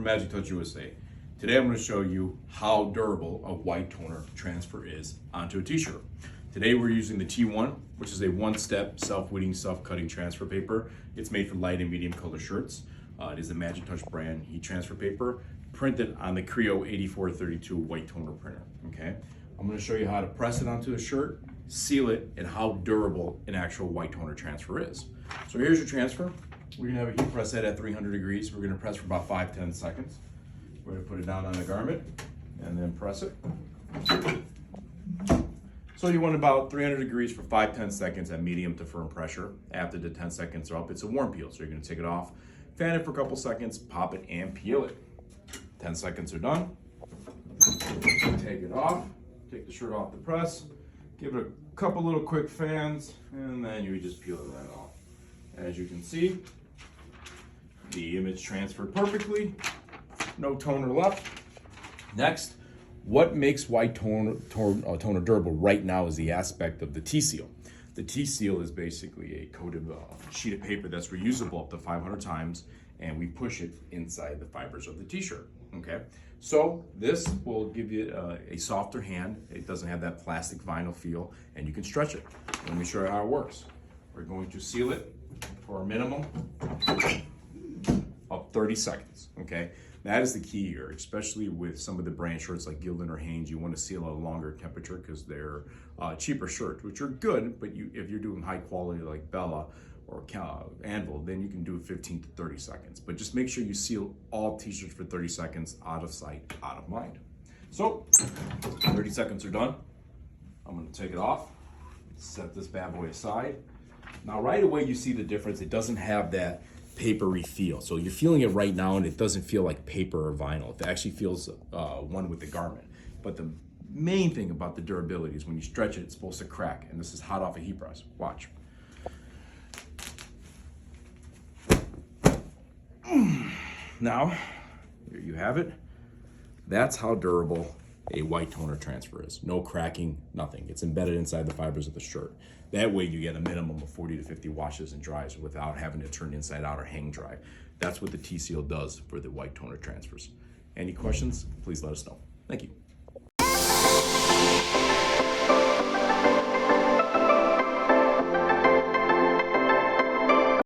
Magic Touch USA. Today I'm going to show you how durable a white toner transfer is onto a t-shirt. Today we're using the T1, which is a one-step self-weeding, self-cutting transfer paper. It's made for light and medium color shirts. It is the Magic Touch brand heat transfer paper, printed on the Creo 8432 white toner printer. Okay, I'm going to show you how to press it onto the shirt, seal it, and how durable an actual white toner transfer is. So here's your transfer. We're gonna have a heat press set at 300 degrees. We're gonna press for about 5-10 seconds. We're gonna put it down on the garment and then press it. So you want about 300 degrees for 5-10 seconds at medium to firm pressure. After the 10 seconds are up, it's a warm peel. So you're gonna take it off, fan it for a couple seconds, pop it and peel it. 10 seconds are done. Take it off, take the shirt off the press, give it a couple little quick fans, and then you just peel it right off. As you can see, the image transferred perfectly, no toner left. Next, what makes white toner durable right now is the aspect of the T-seal. The T-seal is basically a coated sheet of paper that's reusable up to 500 times, and we push it inside the fibers of the t-shirt, okay? So this will give you a softer hand. It doesn't have that plastic vinyl feel, and you can stretch it. Let me show you how it works. We're going to seal it for a minimum of 30 seconds, okay? That is the key here, especially with some of the brand shirts like Gildan or Hanes. You want to seal at a longer temperature because they're cheaper shirts, which are good, but if you're doing high quality like Bella or Anvil, then you can do 15 to 30 seconds. But just make sure you seal all t-shirts for 30 seconds, out of sight, out of mind. So, 30 seconds are done. I'm gonna take it off, set this bad boy aside. Now right away you see the difference. It doesn't have that papery feel. So you're feeling it right now and it doesn't feel like paper or vinyl. It actually feels one with the garment. But the main thing about the durability is when you stretch it, it's supposed to crack. And this is hot off a heat press. Watch. Now, here you have it. That's how durable a white toner transfer is. No cracking, nothing. It's embedded inside the fibers of the shirt. That way you get a minimum of 40 to 50 washes and dries without having to turn inside out or hang dry. That's what the T-seal does for the white toner transfers. Any questions, please let us know. Thank you.